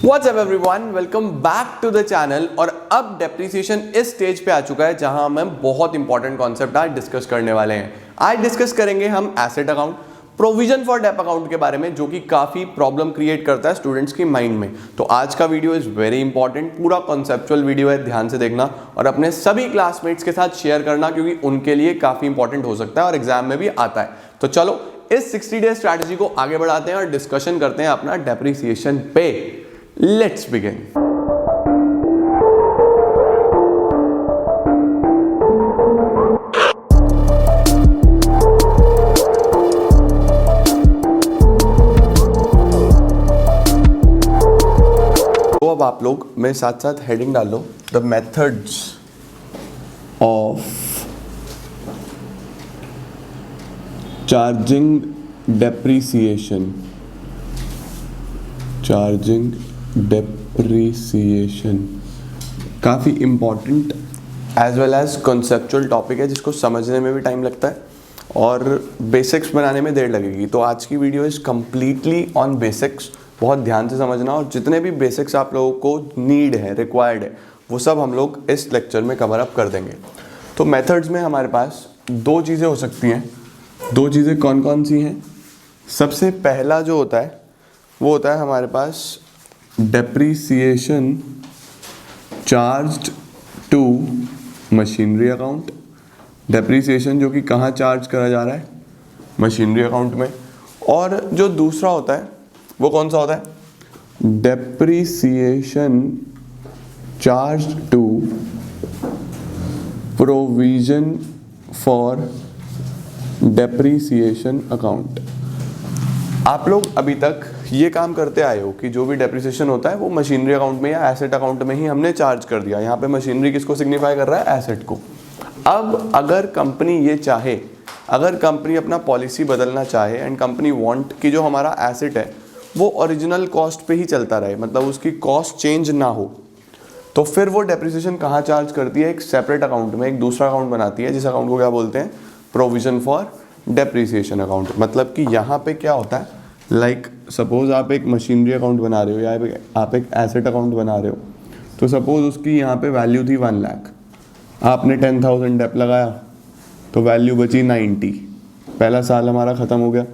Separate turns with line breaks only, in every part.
What's up everyone? Welcome back to the channel। और अब depreciation इस स्टेज पे आ चुका है जहां हम बहुत इंपॉर्टेंट कॉन्सेप्ट आज डिस्कस करने वाले हैं। आज डिस्कस करेंगे हम asset account, provision for dep account के बारे में, जो कि काफी प्रॉब्लम क्रिएट करता है स्टूडेंट्स की माइंड में। तो आज का वीडियो इज वेरी इंपॉर्टेंट, पूरा कॉन्सेप्चुअल वीडियो है, ध्यान से देखना और अपने सभी क्लासमेट्स के साथ शेयर करना, क्योंकि उनके लिए काफी इंपॉर्टेंट हो सकता है और एग्जाम में भी आता है। तो चलो इस 60 डे स्ट्रैटेजी को आगे बढ़ाते हैं और डिस्कशन करते हैं अपना डेप्रिसिएशन पे। Let's begin। तो अब आप लोग मेरे साथ साथ हेडिंग डालो, the methods of charging depreciation. Charging depreciation काफ़ी important as well as conceptual topic है, जिसको समझने में भी टाइम लगता है और बेसिक्स बनाने में देर लगेगी। तो आज की video is completely on basics, बहुत ध्यान से समझना और जितने भी बेसिक्स आप लोगों को नीड है, रिक्वायर्ड है, वो सब हम लोग इस लेक्चर में कवर अप कर देंगे। तो मेथड्स में हमारे पास दो चीज़ें हो सकती हैं। दो चीज़ें कौन कौन सी हैं? सबसे पहला जो होता है वो होता है हमारे पास depreciation charged to machinery account. Depreciation जो कि कहाँ चार्ज करा जा रहा है? मशीनरी अकाउंट में। और जो दूसरा होता है वो कौन सा होता है? Depreciation charged to provision for depreciation account. आप लोग अभी तक ये काम करते आए हो कि जो भी डेप्रिसिएशन होता है वो मशीनरी अकाउंट में या एसेट अकाउंट में ही हमने चार्ज कर दिया। यहाँ पे मशीनरी किसको सिग्निफाई कर रहा है? एसेट को। अब अगर कंपनी ये चाहे, अगर कंपनी अपना पॉलिसी बदलना चाहे एंड कंपनी वांट कि जो हमारा एसेट है वो ओरिजिनल कॉस्ट पे ही चलता रहे, मतलब उसकी कॉस्ट चेंज ना हो, तो फिर वो डेप्रिसिएशन कहाँ चार्ज करती है? एक सेपरेट अकाउंट में, एक दूसरा अकाउंट बनाती है, जिस अकाउंट को क्या बोलते हैं? Provision for depreciation account. मतलब कि यहाँ पे क्या होता है, लाइक सपोज आप एक मशीनरी अकाउंट बना रहे हो या आप एक एसेट अकाउंट बना रहे हो, तो सपोज उसकी यहाँ पे वैल्यू थी 1 लाख, आपने 10,000 डेप लगाया तो वैल्यू बची 90। पहला साल हमारा ख़त्म हो गया,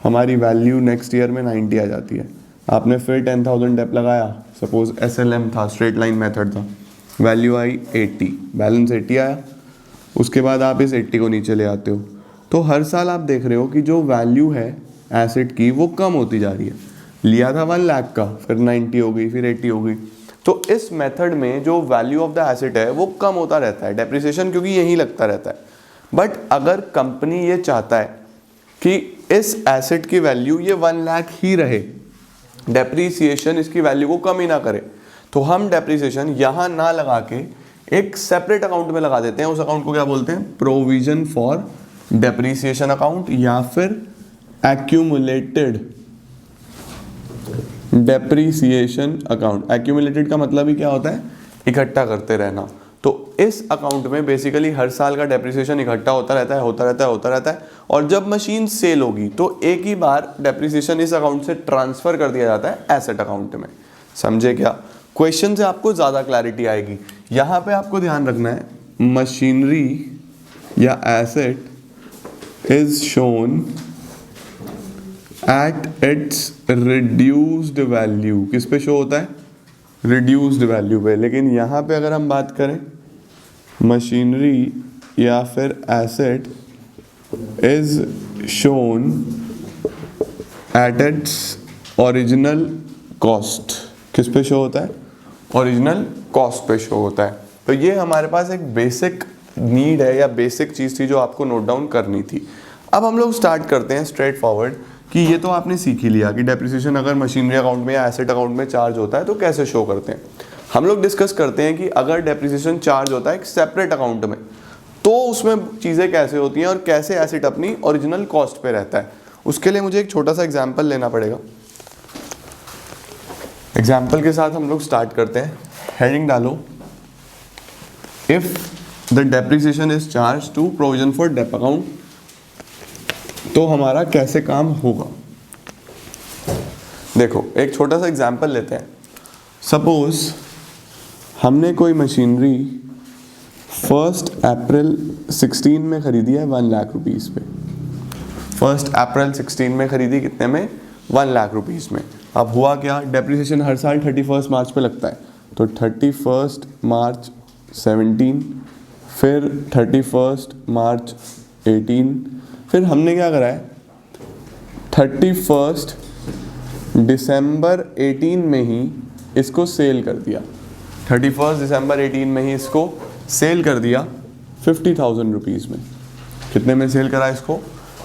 हमारी वैल्यू नेक्स्ट ईयर में 90 आ जाती है। आपने फिर 10,000 डेप लगाया, सपोज SLM था, स्ट्रेट लाइन मेथड था, वैल्यू आई 80, बैलेंस 80 आया। उसके बाद आप इस 80 को नीचे ले आते हो, तो हर साल आप देख रहे हो कि जो वैल्यू है एसेट की वो कम होती जा रही है। लिया था 1 लाख का, फिर 90 हो गई, फिर 80 हो गई। तो इस मेथड में जो वैल्यू ऑफ द एसेट है वो कम होता रहता है, डेप्रिसिएशन क्योंकि यही लगता रहता है। बट अगर कंपनी ये चाहता है कि इस एसेट की वैल्यू ये 1 लाख ही रहे, डेप्रिसिएशन इसकी वैल्यू को कम ही ना करे, तो हम डेप्रिसिएशन यहाँ ना लगा के एक सेपरेट अकाउंट में लगा देते हैं। उस अकाउंट को क्या बोलते हैं? प्रोविजन फॉर डेप्रिसिएशन अकाउंट या फिर एक्यूमुलेटेड डेप्रिसिएशन अकाउंट। एक्यूमुलेटेड का मतलब ही क्या होता है? इकट्ठा करते रहना। तो इस अकाउंट में बेसिकली हर साल का डेप्रिसिएशन इकट्ठा होता रहता है और जब मशीन सेल होगी तो एक ही बार डेप्रिसिएशन इस अकाउंट से ट्रांसफर कर दिया जाता है एसेट अकाउंट में। समझे क्या? क्वेश्चन से आपको ज़्यादा क्लैरिटी आएगी। यहाँ पे आपको ध्यान रखना है, मशीनरी या asset is shown at its reduced value. किस पे शो होता है? रिड्यूस्ड वैल्यू पे। लेकिन यहाँ पे अगर हम बात करें, मशीनरी या फिर asset is shown at its original cost. किस पे शो होता है? ओरिजिनल कॉस्ट पे शो होता है। तो ये हमारे पास एक बेसिक नीड है या बेसिक चीज़ थी जो आपको नोट डाउन करनी थी। अब हम लोग स्टार्ट करते हैं स्ट्रेट फॉरवर्ड कि ये तो आपने सीख ही लिया कि डेप्रिसिएशन अगर मशीनरी अकाउंट में या एसेट अकाउंट में चार्ज होता है तो कैसे शो करते हैं। हम लोग डिस्कस करते हैं कि अगर डेप्रिसिएशन चार्ज होता है एक सेपरेट अकाउंट में, तो उसमें चीज़ें कैसे होती हैं और कैसे एसेट अपनी ओरिजिनल कॉस्ट पे रहता है। उसके लिए मुझे एक छोटा सा एग्जाम्पल लेना पड़ेगा। एग्जाम्पल के साथ हम लोग स्टार्ट करते हैं। हेडिंग डालो, if the depreciation is charge to provision for dep account, तो हमारा कैसे काम होगा। देखो एक छोटा सा एग्जाम्पल लेते हैं। सपोज हमने कोई मशीनरी 1 अप्रैल 16 में खरीदी है 1 लाख रुपीज़ पे। 1 अप्रैल 16 में खरीदी, कितने में? 1 लाख रुपीज़ में। अब हुआ क्या, डेप्रिसिएशन हर साल 31 मार्च पे लगता है, तो 31 मार्च 17, फिर 31 मार्च 18, फिर हमने क्या करा है 31 दिसंबर 18 में ही इसको सेल कर दिया। 31 दिसंबर 18 में ही इसको सेल कर दिया 50,000 रुपीज़ में। कितने में सेल करा इसको?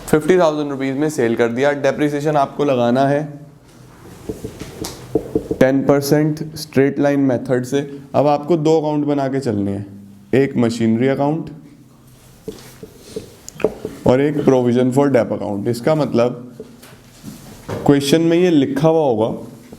50,000 रुपीज़ में सेल कर दिया। डेप्रिसिएशन आपको लगाना है 10% स्ट्रेट लाइन मेथड से। अब आपको 2 अकाउंट बना के चलने हैं, एक मशीनरी अकाउंट और एक प्रोविजन फॉर डेप अकाउंट। इसका मतलब क्वेश्चन में ये लिखा हुआ होगा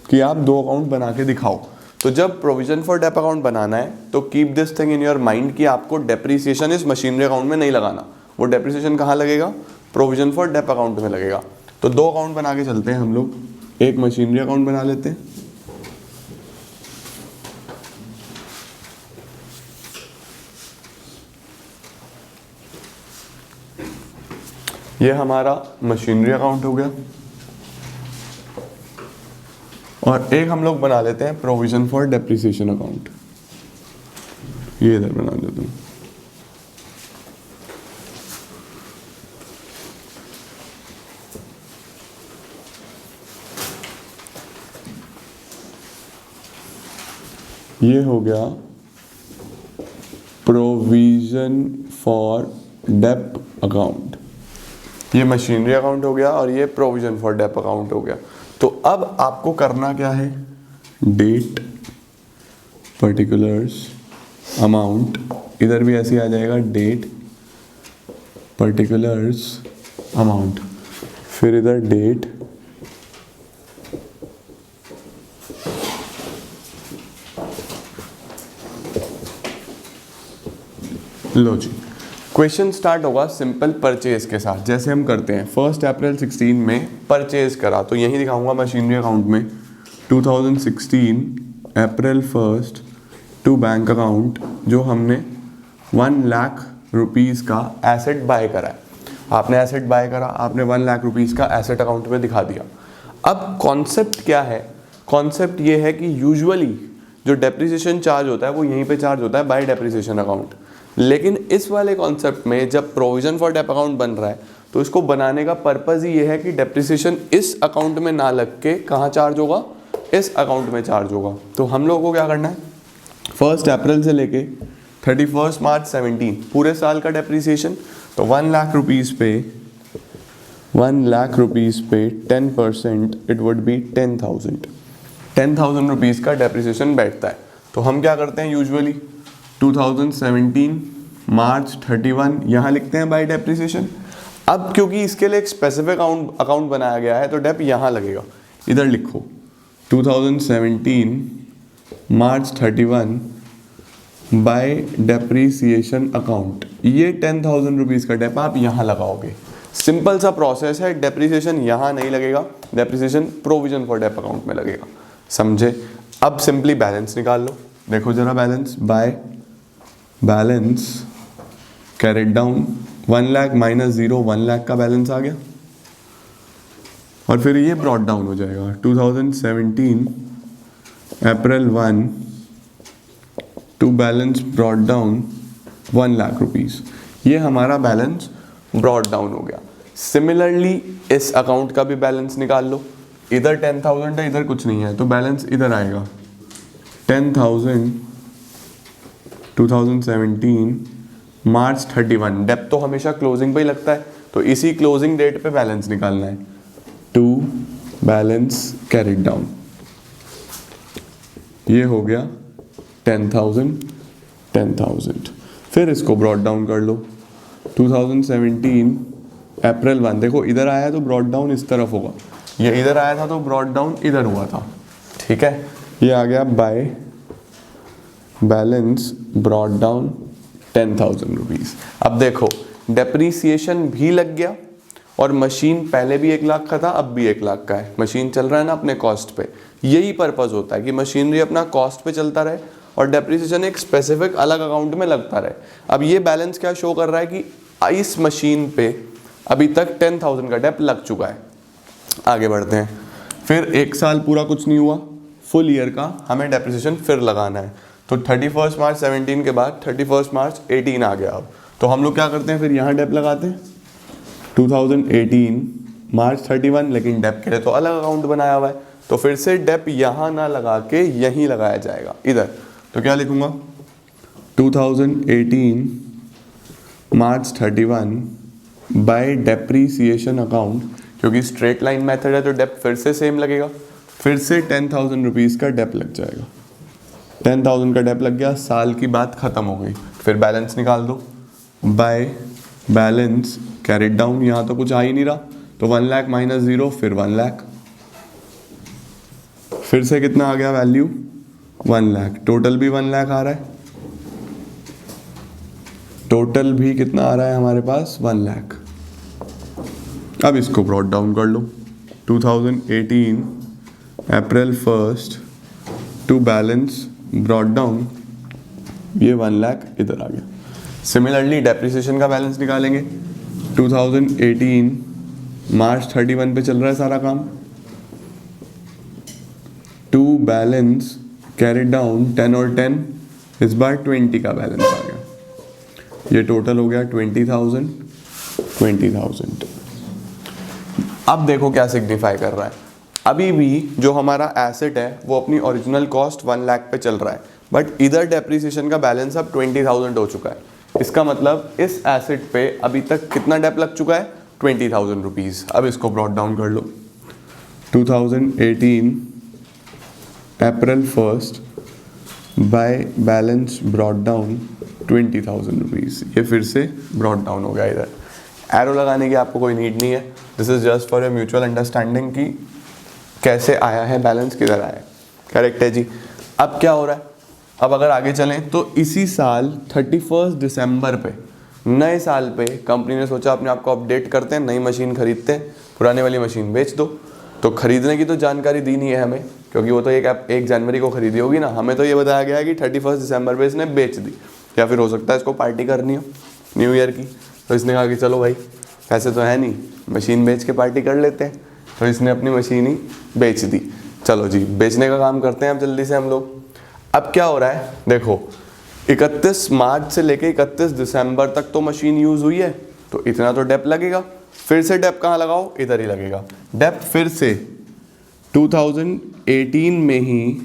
कि आप 2 अकाउंट बना के दिखाओ। तो जब प्रोविजन फॉर डेप अकाउंट बनाना है तो keep this thing in your mind कि आपको डेप्रिसिएशन इस मशीनरी अकाउंट में नहीं लगाना। वो डेप्रिसिएशन कहाँ लगेगा? प्रोविजन फॉर डेप अकाउंट में लगेगा। तो 2 अकाउंट बना के चलते हैं हम लोग। एक मशीनरी अकाउंट बना लेते हैं, ये हमारा मशीनरी अकाउंट हो गया, और एक हम लोग बना लेते हैं प्रोविजन फॉर डेप्रिसिएशन अकाउंट। ये इधर बना देता हूँ। ये हो गया प्रोविजन फॉर डेप अकाउंट, ये मशीनरी अकाउंट हो गया, और ये प्रोविजन फॉर डेप अकाउंट हो गया। तो अब आपको करना क्या है, डेट, पर्टिकुलर्स, अमाउंट, इधर भी ऐसे आ जाएगा डेट, पर्टिकुलर्स, अमाउंट, फिर इधर डेट, लो जी। क्वेश्चन स्टार्ट होगा सिंपल परचेज के साथ, जैसे हम करते हैं 1 अप्रैल 16 में परचेज करा, तो यही दिखाऊंगा मशीनरी अकाउंट में 2016 अप्रैल 1 टू बैंक अकाउंट, जो हमने 1 लाख रुपीज़ का एसेट बाय करा है। आपने एसेट बाय करा, आपने 1 लाख रुपीज़ का एसेट अकाउंट में दिखा दिया। अब कॉन्सेप्ट क्या है? कॉन्सेप्ट ये है कि यूजुअली जो डेप्रिसिएशन चार्ज होता है वो यहीं पे चार्ज होता है बाय डेप्रिसिएशन अकाउंट, लेकिन इस वाले कॉन्सेप्ट में जब प्रोविजन फॉर डेप अकाउंट बन रहा है तो इसको बनाने का पर्पज़ ही ये है कि डेप्रिसिएशन इस अकाउंट में ना लग के कहाँ चार्ज होगा? इस अकाउंट में चार्ज होगा। तो हम लोगों को क्या करना है, 1 अप्रैल से लेके 31 मार्च 17 पूरे साल का डेप्रिसिएशन, तो 1 लाख रुपीज़ पे 10% इट वुड बी 10,000 रुपीज़ का डेप्रिसिएशन बैठता है। तो हम क्या करते हैं यूजुअली 2017 मार्च 31 यहाँ लिखते हैं बाय डेप्रिसिएशन। अब क्योंकि इसके लिए एक स्पेसिफिक अकाउंट बनाया गया है तो डेप यहाँ लगेगा, इधर लिखो 2017 मार्च 31 बाय डेप्रिसिएशन अकाउंट, ये 10,000 रुपीज़ का डेप आप यहाँ लगाओगे। सिंपल सा प्रोसेस है, डेप्रिसिएशन यहाँ नहीं लगेगा, depreciation provision for dep account में लगेगा, समझे? अब सिंपली बैलेंस निकाल लो, देखो जरा balance, by balance carried down 1 lakh minus 0, 1 lakh का बैलेंस आ गया, और फिर ये ब्रॉट डाउन हो जाएगा 2017 April 1 to balance brought down 1 lakh rupees, ये हमारा बैलेंस ब्रॉट डाउन हो गया। सिमिलरली इस अकाउंट का भी बैलेंस निकाल लो, इधर 10,000 है, इधर कुछ नहीं है, तो बैलेंस इधर आएगा 10,000 2017 मार्च 31। डेप तो हमेशा क्लोजिंग पे ही लगता है, तो इसी क्लोजिंग डेट पे बैलेंस निकालना है, टू बैलेंस कैरिड डाउन, ये हो गया 10,000। फिर इसको ब्रॉट डाउन कर लो 2017 अप्रैल 1, देखो इधर आया तो ब्रॉट डाउन इस तरफ होगा, ये इधर आया था तो ब्रॉट डाउन इधर हुआ था, ठीक है? ये आ गया by balance brought down 10,000 rupees. अब देखो डेप्रीसिएशन भी लग गया और मशीन पहले भी 1 लाख का था, अब भी 1 लाख का है। मशीन चल रहा है ना अपने कॉस्ट पे, यही पर्पज़ होता है कि मशीनरी अपना कॉस्ट पे चलता रहे और डेप्रिसिएशन एक स्पेसिफिक अलग अकाउंट में लगता रहे। अब ये बैलेंस क्या शो कर रहा है कि इस मशीन पे अभी तक 10,000 का डेप लग चुका है। आगे बढ़ते हैं। फिर 1 साल पूरा कुछ नहीं हुआ, फुल ईयर का हमें डेप्रिसिएशन फिर लगाना है। तो 31 मार्च 17 के बाद 31 मार्च 18 आ गया। अब तो हम लोग क्या करते हैं, फिर यहाँ डेप लगाते हैं 2018 मार्च 31, लेकिन डेप के लिए तो अलग अकाउंट बनाया हुआ है, तो फिर से डेप यहाँ ना लगा के यहीं लगाया जाएगा इधर। तो क्या लिखूंगा 2018 मार्च 31 बाय डेप्रीसिएशन अकाउंट, क्योंकि स्ट्रेट लाइन मेथड है तो डेप फिर से सेम लगेगा। फिर से 10,000 रुपीज़ का डेप लग जाएगा। 10,000 का डेप लग गया, साल की बात खत्म हो गई। फिर बैलेंस निकाल दो, बाय बैलेंस कैरिड डाउन, यहाँ तो कुछ आ ही नहीं रहा, तो 1 लाख माइनस 0, फिर 1 लाख, फिर से कितना आ गया वैल्यू 1 लाख। टोटल भी 1 लाख आ रहा है, टोटल भी कितना आ रहा है हमारे पास 1 लाख। अब इसको ब्रॉट डाउन कर लो, 2018 अप्रैल 1 टू बैलेंस ब्रॉट डाउन, ये 1 लाख इधर आ गया। सिमिलरली डेप्रिसिएशन का बैलेंस निकालेंगे, 2018 मार्च 31 पे चल रहा है सारा काम, टू बैलेंस कैरी डाउन 10 और 10, इस बार 20 का बैलेंस आ गया। ये टोटल हो गया 20,000। अब देखो क्या सिग्निफाई कर रहा है, अभी भी जो हमारा एसेट है वो अपनी ओरिजिनल कॉस्ट 1 लाख पे चल रहा है, बट इधर डेप्रिसिएशन का बैलेंस अब 20,000 हो चुका है। इसका मतलब इस एसेट पे अभी तक कितना डेप लग चुका है 20,000 रुपीज़। अब इसको ब्रॉट डाउन कर लो, 2018 अप्रैल 1 by balance brought down 20,000 rupees, ये फिर से ब्रॉट डाउन हो गया। इधर एरो लगाने की आपको कोई नीड नहीं है, this is just for your mutual understanding कि कैसे आया है बैलेंस, किधर आया है। करेक्ट है जी। अब क्या हो रहा है, अब अगर आगे चलें तो इसी साल 31 दिसंबर पे, नए साल पे कंपनी ने सोचा अपने आप को अपडेट करते हैं, नई मशीन खरीदते हैं, पुराने वाली मशीन बेच दो। तो खरीदने की तो जानकारी दी नहीं है हमें, क्योंकि वो तो 1 जनवरी को खरीदी होगी ना, हमें तो ये बताया गया है कि 31 दिसंबर पे इसने बेच दी, या फिर हो सकता है इसको पार्टी करनी हो न्यू ईयर की, तो इसने कहा कि चलो भाई पैसे तो है नहीं, मशीन बेच के पार्टी कर लेते हैं, तो इसने अपनी मशीन ही बेच दी। चलो जी, बेचने का काम करते हैं अब जल्दी से हम लोग। अब क्या हो रहा है देखो, 31 मार्च से लेके 31 दिसंबर तक तो मशीन यूज़ हुई है, तो इतना तो डेप लगेगा। फिर से डेप कहाँ लगाओ, इधर ही लगेगा डेप। फिर से 2018 में ही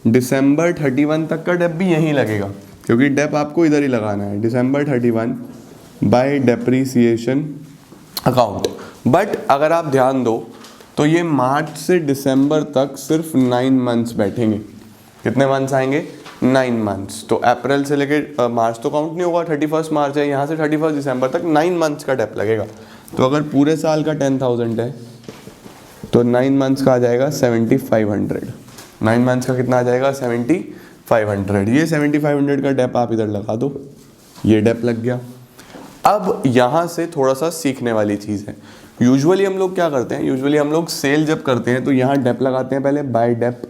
दिसंबर 31 तक का डेप भी यहीं लगेगा, क्योंकि डेप आपको इधर ही लगाना है, दिसंबर 31 बाय डेप्रीसिएशन अकाउंट। बट अगर आप ध्यान दो तो ये मार्च से दिसंबर तक सिर्फ 9 मंथ्स बैठेंगे। कितने मंथ्स आएंगे 9 मंथ्स। तो अप्रैल से लेके मार्च तो काउंट नहीं होगा, 31 मार्च है, यहाँ से 31 दिसंबर तक 9 मंथ्स का डेप लगेगा। तो अगर पूरे साल का 10,000 है तो 9 मंथ्स का आ जाएगा 7,500। 9 मंथ्स का कितना आ जाएगा 7,500। ये 7,500 का डेप आप इधर लगा दो, ये डेप लग गया। अब यहाँ से थोड़ा सा सीखने वाली चीज़ है। यूजुअली हम लोग क्या करते हैं, यूजुअली हम लोग सेल जब करते हैं तो यहाँ डेप लगाते हैं पहले, बाय डेप।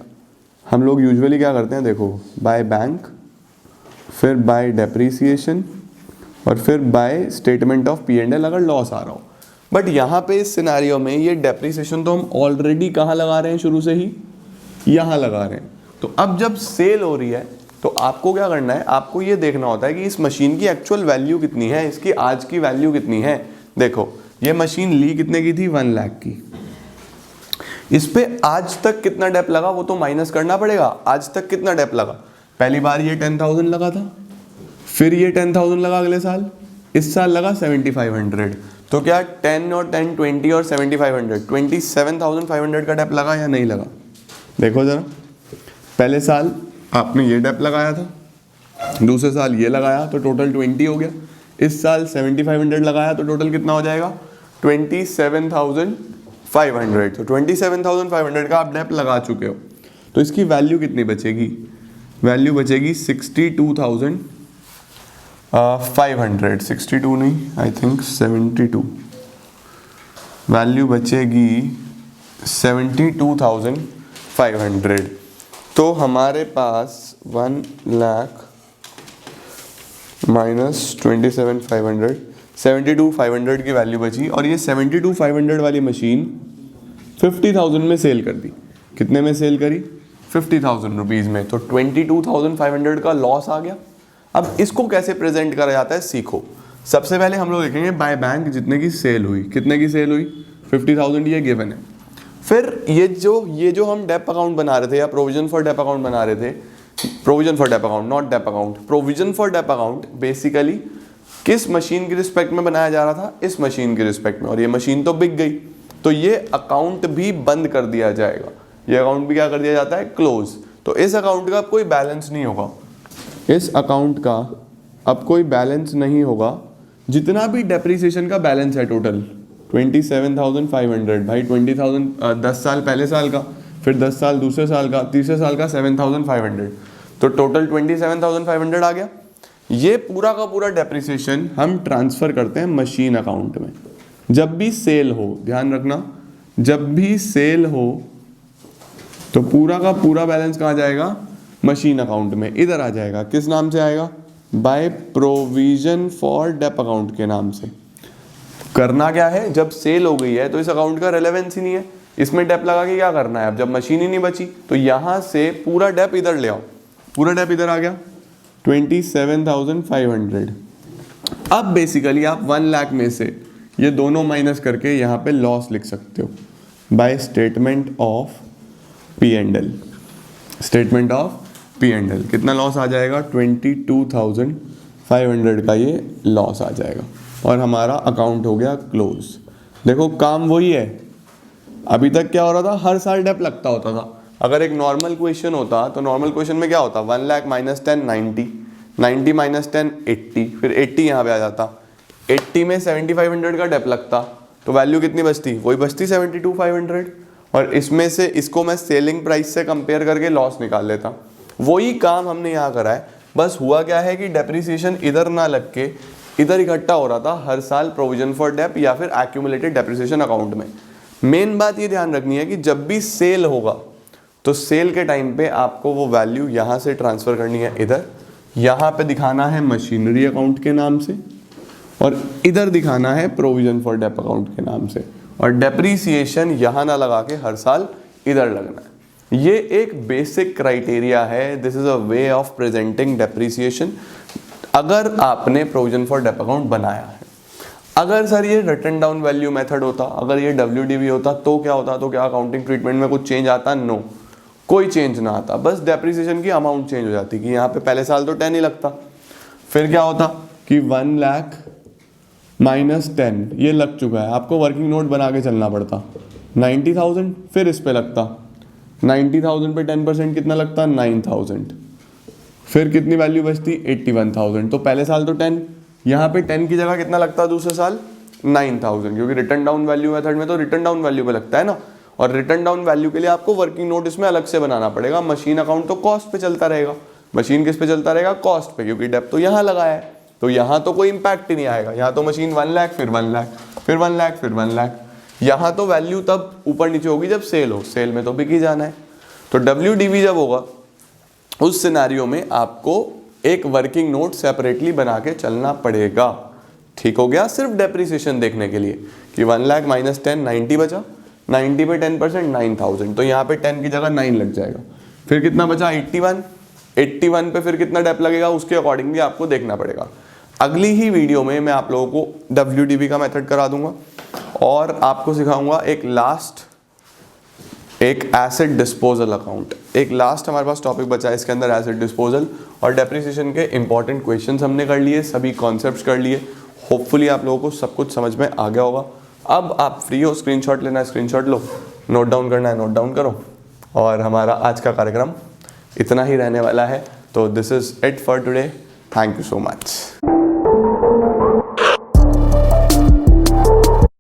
हम लोग यूजुअली क्या करते हैं देखो, बाय बैंक, फिर बाय डेप्रीसिएशन, और फिर बाय स्टेटमेंट ऑफ P&L अगर लॉस आ रहा हो। बट यहाँ पे इस सिनेरियो में ये डेप्रीसिएशन तो हम ऑलरेडी कहाँ लगा रहे हैं, शुरू से ही यहाँ लगा रहे हैं। तो अब जब सेल हो रही है तो आपको क्या करना है, आपको ये देखना होता है कि इस मशीन की एक्चुअल वैल्यू कितनी है, इसकी आज की वैल्यू कितनी है। देखो ये मशीन ली कितने की थी, 1 लाख की। इस पे आज तक कितना डेप लगा वो तो माइनस करना पड़ेगा। आज तक कितना डेप लगा, पहली बार ये 10,000 लगा था, फिर ये 10,000 लगा अगले साल, इस साल लगा 7,500। तो क्या 10 और 10 20 और 7,500 27,500 का डेप लगा या नहीं लगा। देखो जरा, पहले साल आपने ये डेप लगाया था, दूसरे साल ये लगाया तो टोटल 20 हो गया। इस साल 7,500 लगाया तो टोटल कितना हो जाएगा 27,500। तो 27,500 का आप डेप लगा चुके हो। तो इसकी वैल्यू कितनी बचेगी, वैल्यू बचेगी 62,500। 62 नहीं, आई थिंक 72। वैल्यू बचेगी 72,500। तो हमारे पास 1 लाख माइनस 27,500, 72,500 की वैल्यू बची। और ये 72,500 वाली मशीन 50,000 में सेल कर दी। कितने में सेल करी? 50,000 रुपीज़ में। तो 22,500 का लॉस आ गया। अब इसको कैसे प्रेजेंट करा जाता है सीखो। सबसे पहले हम लोग देखेंगे बाय बैंक जितने की सेल हुई। कितने की सेल हुई? 50,000, ये गिवन है। फिर ये जो हम डेप अकाउंट बना रहे थे या प्रोविजन फॉर डेप अकाउंट बना रहे थे, provision for dep account not dep account, provision for dep account basically किस मशीन की रिस्पेक्ट में बनाया जा रहा था? इस मशीन की रिस्पेक्ट में। और ये मशीन तो बिक गई, तो ये अकाउंट भी बंद कर दिया जाएगा। ये अकाउंट भी क्या कर दिया जाता है? क्लोज। तो इस अकाउंट का अब कोई बैलेंस नहीं होगा। इस अकाउंट का अब कोई बैलेंस नहीं होगा। जितना भी डेप्रिसिएशन का बैलेंस है टोटल 27,500, भाई 20,000 10 साल पहले साल का, फिर 10 साल दूसरे साल का, तीसरे साल का 7,500, तो टोटल 27,500 आ गया। ये पूरा का पूरा डेप्रिसिएशन हम ट्रांसफ़र करते हैं मशीन अकाउंट में। जब भी सेल हो, ध्यान रखना, जब भी सेल हो तो पूरा का पूरा बैलेंस कहाँ जाएगा? मशीन अकाउंट में। इधर आ जाएगा। किस नाम से आएगा? By provision for dep account के नाम से। करना क्या है? जब सेल हो गई है तो इस अकाउंट का रेलेवेंस ही नहीं है, इसमें डेप लगा के क्या करना है? अब जब मशीन ही नहीं बची तो यहाँ से पूरा डेप इधर ले आओ। पूरा डेप इधर आ गया 27,500। अब बेसिकली आप 1 लाख में से ये दोनों माइनस करके यहाँ पे लॉस लिख सकते हो by statement of P&L। Statement of P&L कितना लॉस आ जाएगा? 22,500 का ये लॉस आ जाएगा और हमारा अकाउंट हो गया क्लोज। देखो काम वही है। अभी तक क्या हो रहा था? हर साल डेप लगता होता था। अगर एक नॉर्मल क्वेश्चन होता तो नॉर्मल क्वेश्चन में क्या होता? 1 लाख माइनस 10 90, 90 माइनस 10 80, फिर 80 यहाँ पे आ जाता। 80 में 7,500 का डेप लगता तो वैल्यू कितनी बचती? वही बचती 72,500। और इसमें से इसको मैं सेलिंग प्राइस से कंपेयर करके लॉस निकाल लेता। वही काम हमने यहाँ करा है। बस हुआ क्या है कि डेप्रिसिएशन इधर ना लग के इधर इकट्ठा हो रहा था हर साल प्रोविजन फॉर डेप या फिर एक्यूमुलेटेड डेप्रिसिएशन अकाउंट में। मेन बात ये ध्यान रखनी है कि जब भी सेल होगा तो सेल के टाइम पे आपको वो वैल्यू यहाँ से ट्रांसफ़र करनी है इधर, यहाँ पे दिखाना है मशीनरी अकाउंट के नाम से और इधर दिखाना है प्रोविजन फॉर डेप अकाउंट के नाम से। और डेप्रीसिएशन यहाँ ना लगा के हर साल इधर लगना है। ये एक बेसिक क्राइटेरिया है। This is a way of presenting depreciation अगर आपने प्रोविजन फॉर डेप अकाउंट बनाया है। अगर सर ये रिटन डाउन वैल्यू मेथड होता, अगर ये WDV होता तो क्या होता? तो क्या अकाउंटिंग ट्रीटमेंट में कुछ चेंज आता? नो, कोई चेंज ना आता। बस डेप्रीसिएशन की अमाउंट चेंज हो जाती कि यहाँ पे पहले साल तो 10 ही लगता, फिर क्या होता कि 1 लाख माइनस 10 ये लग चुका है, आपको वर्किंग नोट बना के चलना पड़ता। 90,000 फिर इस पे लगता, 90,000 पे 10% कितना लगता? 9,000। फिर कितनी वैल्यू बचती? 81,000। तो पहले साल तो 10, यहाँ पे 10 की जगह कितना लगता? दूसरे साल 9,000, क्योंकि रिटर्न डाउन वैल्यू मेथड में तो रिटर्न डाउन वैल्यू पे लगता है ना। और रिटर्न डाउन वैल्यू के लिए आपको वर्किंग नोट इसमें अलग से बनाना पड़ेगा। मशीन अकाउंट तो कॉस्ट पे चलता रहेगा। मशीन किस पे चलता रहेगा? कॉस्ट पे, क्योंकि डेप तो यहाँ लगाया है तो यहाँ तो कोई इंपैक्ट ही नहीं आएगा। यहाँ तो मशीन 1 लाख फिर 1 लाख फिर 1 लाख फिर 1 लाख। यहाँ तो वैल्यू तब ऊपर नीचे होगी जब सेल हो, सेल में तो बिक ही जाना है। तो WDV जब होगा उस सिनेरियो में आपको एक वर्किंग नोट सेपरेटली बना के चलना पड़ेगा। ठीक हो गया? सिर्फ डेप्रिसिएशन देखने के लिए कि 1 लाख माइनस 10 90 बचा, 90 पे 10% 9,000, तो यहाँ पे 10 की जगह 9 लग जाएगा। फिर कितना बचा? 81, 81 पे फिर कितना डेप लगेगा उसके अकॉर्डिंगली आपको देखना पड़ेगा। अगली ही वीडियो में मैं आप लोगों को WDV का मेथड करा दूंगा और आपको सिखाऊंगा एक एसेट डिस्पोजल अकाउंट। एक लास्ट हमारे पास टॉपिक बचा है इसके अंदर, एसेट डिस्पोजल और डेप्रिसिएशन के इंपॉर्टेंट क्वेश्चंस हमने कर लिए, सभी कॉन्सेप्ट्स कर लिए। होपफुली आप लोगों को सब कुछ समझ में आ गया होगा। अब आप फ्री हो, स्क्रीनशॉट लेना है स्क्रीनशॉट लो, नोट डाउन करना है नोट डाउन करो। और हमारा आज का कार्यक्रम इतना ही रहने वाला है। तो this is it for today. Thank you so much.